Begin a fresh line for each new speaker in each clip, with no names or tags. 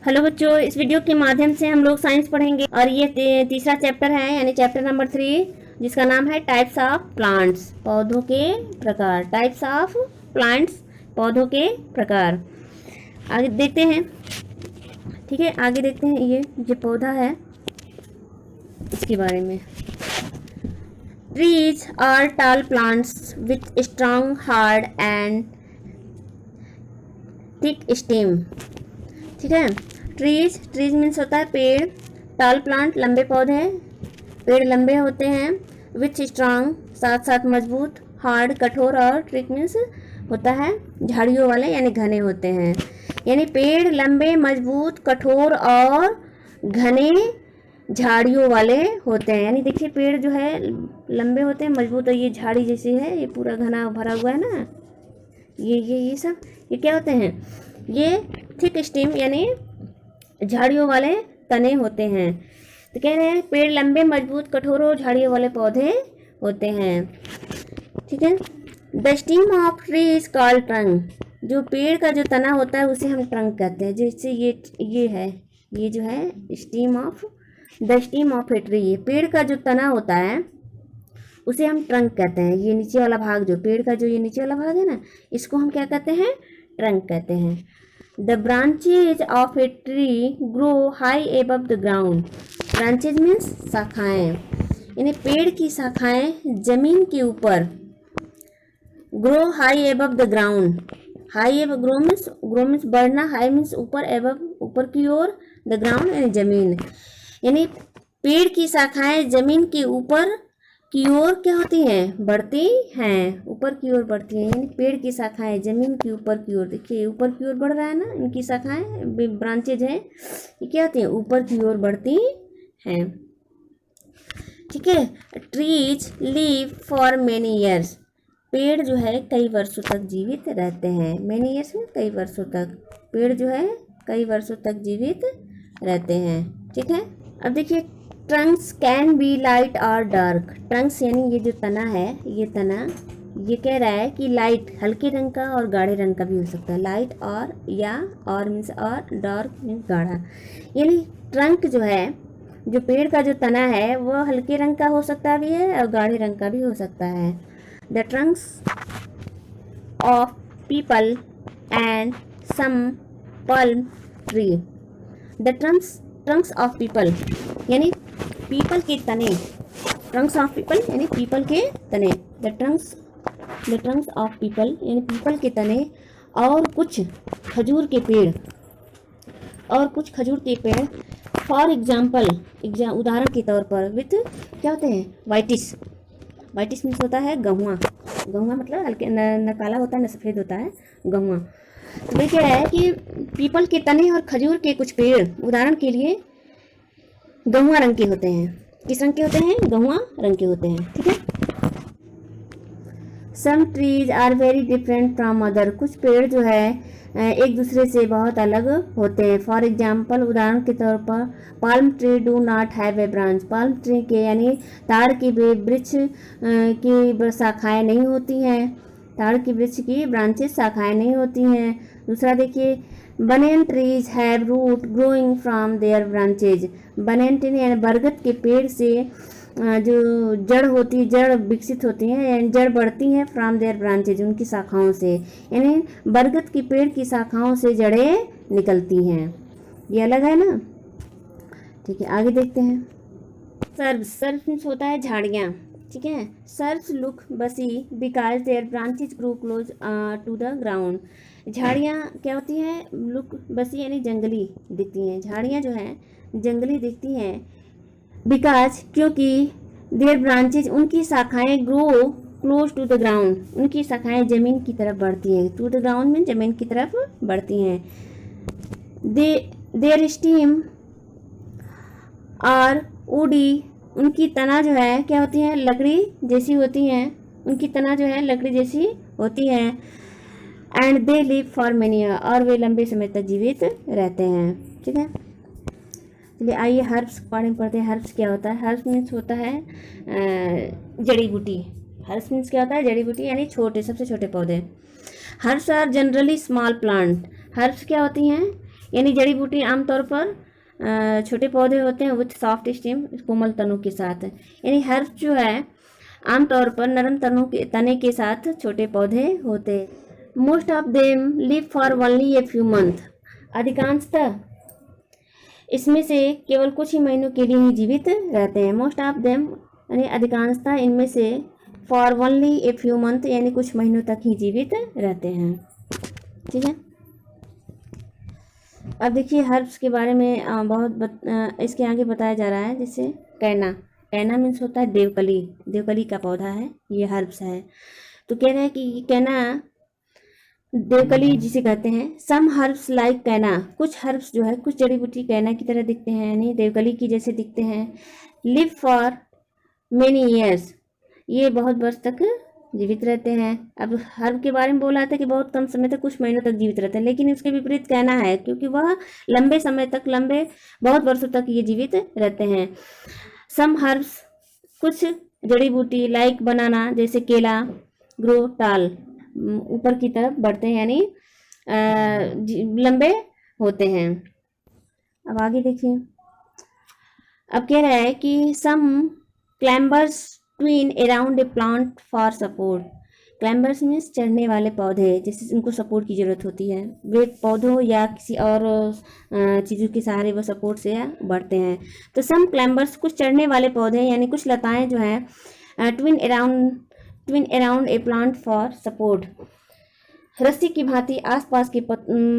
Hello बच्चों, इस video के माध्यम से हम लोग साइंस पढ़ेंगे और ये तीसरा चैप्टर है यानी चैप्टर नंबर 3, जिसका नाम है टाइप्स ऑफ प्लांट्स, पौधों के प्रकार। टाइप्स ऑफ प्लांट्स, पौधों के प्रकार। आगे देखते हैं। ठीक है, आगे देखते हैं। ये जो पौधा है इसके बारे में। Trees are tall plants with strong hard and thick stem. ठीक है, ट्रीज मीन्स होता है पेड़, टॉल प्लांट लंबे पौधे, पेड़ लंबे होते हैं, विथ स्ट्रांग साथ साथ मजबूत, हार्ड कठोर, और ट्रिक मीन्स होता है झाड़ियों वाले यानी घने होते हैं। यानी पेड़ लंबे मजबूत कठोर और घने झाड़ियों वाले होते हैं। यानी देखिए पेड़ जो है लंबे होते हैं, मजबूत, और ये झाड़ी जैसी है, ये पूरा घना भरा हुआ है ना, ये सब ये क्या होते हैं, ये थिक स्टेम यानी झाड़ियों वाले तने होते हैं। तो कह रहे हैं पेड़ लंबे मजबूत कठोर और झाड़ियों वाले पौधे होते हैं। ठीक है, the stem of tree is called trunk. जो पेड़ का जो तना होता है उसे हम ट्रंक कहते हैं। जैसे ये है, ये जो है stem of, the stem of a tree, पेड़ का जो तना होता है उसे हम ट्रंक कहते हैं। ये नीचे वाला भाग, जो पेड़ का जो ये नीचे वाला भाग है ना, इसको हम क्या कहते हैं, ट्रंक कहते हैं। The branches of a tree grow high above the ground. Branches means शाखाएं, यानी पेड़ की शाखाएं जमीन के ऊपर, grow high above the ground. High above, grow means बढ़ना, हाई मीन्स ऊपर, एबव ऊपर की ओर, द ग्राउंड यानी जमीन। यानी पेड़ की शाखाएं जमीन के ऊपर की ओर क्या होती हैं, बढ़ती हैं, ऊपर की ओर बढ़ती हैं। यानी पेड़ की शाखाएं जमीन की ऊपर की ओर, देखिए ऊपर की ओर बढ़ रहा है ना, इनकी शाखाएं ब्रांचेज हैं, ये क्या होती हैं, ऊपर की ओर बढ़ती हैं। ठीक है, trees live for many years. पेड़ जो है कई वर्षों तक जीवित रहते हैं। मेनी ईयर्स में कई वर्षों तक, पेड़ जो है कई वर्षों तक जीवित रहते हैं। ठीक है, अब देखिए ट्रंक्स कैन बी लाइट और डार्क। ट्रंक्स यानी ये जो तना है, ये तना, ये कह रहा है कि लाइट हल्के रंग का और गाढ़े रंग का भी हो सकता है। लाइट और, या और मीन्स और, डार्क मीन्स गाढ़ा। यानी ट्रंक जो है, जो पेड़ का जो तना है वो हल्के रंग का हो सकता भी है और गाढ़े रंग का भी हो सकता है। The trunks of peepal and some palm tree. The trunks of peepal यानी पीपल के तने, ट्रंक्स ऑफ पीपल यानी पीपल के तने। द ट्रंक्स ऑफ पीपल यानी पीपल के तने, और कुछ खजूर के पेड़, और कुछ खजूर के पेड़। फॉर एग्जाम्पल, उदाहरण के तौर पर, विथ क्या होते हैं, वाइटिस। वाइटिस मीन्स होता है गहुआ। गहुआ मतलब हल्के न काला होता है न सफ़ेद होता है, गहुआ। तो ये क्या है कि पीपल के तने और खजूर के कुछ पेड़ उदाहरण के लिए गहुआ रंग के होते हैं। किस रंग के होते हैं, गहुआ रंग के होते हैं। ठीक है, some trees are very different from other. कुछ पेड़ जो है एक दूसरे से बहुत अलग होते हैं। फॉर एग्जाम्पल, उदाहरण के तौर पर, palm tree do not have a branch. Palm tree के यानी ताड़ के वृक्ष की शाखाएं नहीं होती हैं। ताड़ के वृक्ष की ब्रांचेस शाखाएं नहीं होती हैं। दूसरा देखिए, banyan trees have root growing from their branches. Banyan tree यानी बरगद के पेड़ से जो जड़ विकसित होती हैं, यानी जड़ बढ़ती हैं, फ्रॉम देयर ब्रांचेज उनकी शाखाओं से। यानी बरगद के पेड़ की शाखाओं से जड़ें निकलती हैं। ये अलग है ना। ठीक है, आगे देखते हैं। सर्व्स होता है झाड़ियाँ। ठीक है, shrubs look bushy because their branches grow close to the ground. झाड़ियाँ क्या होती हैं, लुक बसी यानी जंगली दिखती हैं। झाड़ियाँ जो हैं जंगली दिखती हैं, बिकॉज क्योंकि देयर ब्रांचेज उनकी शाखाएं grow close to the ground, उनकी शाखाएं जमीन की तरफ बढ़ती हैं। टू द ग्राउंड में जमीन की तरफ बढ़ती हैं। देयर स्टेम और वुडी, उनकी तना जो है क्या होती है, लकड़ी जैसी होती हैं। उनकी तना जो है लकड़ी जैसी होती है। And they live for many year, और वे लंबे समय तक जीवित रहते हैं। ठीक है, चलिए आइए हर्ब्स पढ़ते हैं। हर्ब्स क्या होता है, हर्ब्स मीन्स होता है जड़ी बूटी। हर्ब्स मीन्स क्या होता है, जड़ी बूटी यानी छोटे, सबसे छोटे पौधे। Herbs are generally small plant. Herbs क्या होती हैं, यानी जड़ी बूटी आमतौर पर छोटे पौधे होते हैं विथ सॉफ्ट स्टेम, कोमल तनों के साथ। यानी हर्ब जो है आमतौर पर नरम तने के साथ छोटे पौधे होते हैं। Most of them live for only a few month, अधिकांशतः इसमें से केवल कुछ ही महीनों के लिए ही जीवित रहते हैं। मोस्ट ऑफ देम यानी अधिकांशतः इनमें से for only a few month यानी कुछ महीनों तक ही जीवित रहते हैं। ठीक है, अब देखिए हर्ब्स के बारे में इसके आगे बताया जा रहा है। जैसे कैना, कैना मीन्स होता है देवकली, देवकली का पौधा है, ये हर्ब्स है। तो कह रहे हैं कि कैना देवकली जिसे कहते हैं। सम हर्ब्स लाइक कैना, कुछ हर्ब्स जो है कुछ जड़ी बूटी कैना की तरह दिखते हैं यानी देवकली की जैसे दिखते हैं। लिव फॉर मेनी ईयर्स, ये बहुत वर्ष तक जीवित रहते हैं। अब हर्ब के बारे में बोला था कि बहुत कम समय तक कुछ महीनों तक जीवित रहते हैं, लेकिन उसके विपरीत कहना है क्योंकि वह लंबे समय तक बहुत वर्षों तक ये जीवित रहते हैं। सम हर्ब्स, कुछ जड़ी बूटी लाइक बनाना जैसे केला, ग्रो टाल, ऊपर की तरफ बढ़ते हैं यानी लंबे होते हैं। अब आगे देखिए, अब कह रहा है कि some climbers twine around a plant for support. Climbers means चढ़ने वाले पौधे जिससे उनको सपोर्ट की जरूरत होती है, वे पौधों या किसी और चीज़ों के सहारे वो सपोर्ट से बढ़ते हैं। तो सम क्लाइंबर्स, कुछ चढ़ने वाले पौधे यानी कुछ लताएं जो हैं twin around a plant for support, रस्सी की भांति आसपास की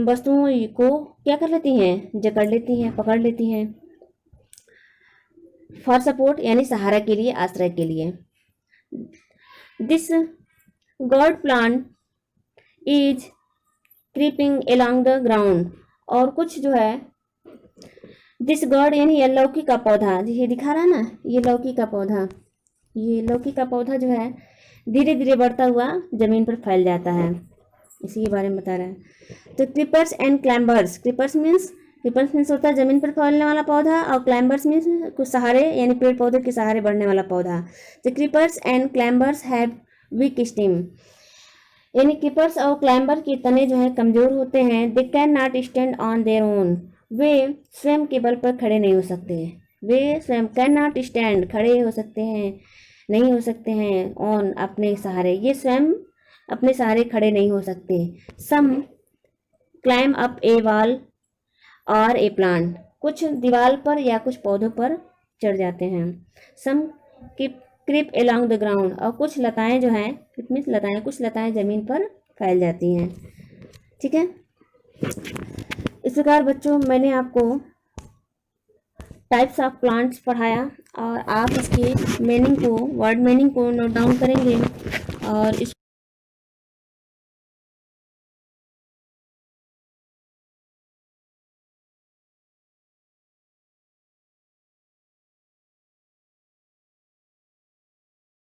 वस्तुओं को क्या कर लेती हैं, जकड़ लेती हैं, पकड़ लेती हैं। फॉर सपोर्ट यानी सहारा के लिए, आश्रय के लिए। This God plant is creeping along the ground, और कुछ जो है दिस गॉड यानी ये लौकी का पौधा, ये दिखा रहा है ना, ये लौकी का पौधा, ये लौकी का पौधा जो है धीरे धीरे बढ़ता हुआ जमीन पर फैल जाता है, इसी के बारे में बता रहा है। तो creepers and climbers, creepers means होता है जमीन पर फैलने वाला पौधा, और क्लाइंबर्स मीन्स कुछ सहारे यानी पेड़ पौधे के सहारे बढ़ने वाला पौधा। तो creepers and climbers have weak stem, यानी क्रीपर्स और क्लाइंबर के तने जो है कमजोर होते हैं। They can not stand on their own, वे स्वयं के बल पर खड़े नहीं हो सकते। वे स्वयं कैन नॉट स्टैंड, खड़े हो सकते हैं नहीं हो सकते हैं, ऑन अपने सहारे, ये स्वयं अपने सहारे खड़े नहीं हो सकते। सम क्लाइम अप ए वॉल और ए प्लांट, कुछ दीवार पर या कुछ पौधों पर चढ़ जाते हैं। सम क्रीप अलोंग द ग्राउंड, और कुछ लताएं जो हैं, लताएं, कुछ लताएं जमीन पर फैल जाती हैं। ठीक है, इस प्रकार बच्चों मैंने आपको टाइप्स ऑफ प्लांट्स पढ़ाया, और आप इसके मीनिंग को, वर्ड मीनिंग को नोट डाउन करेंगे और इस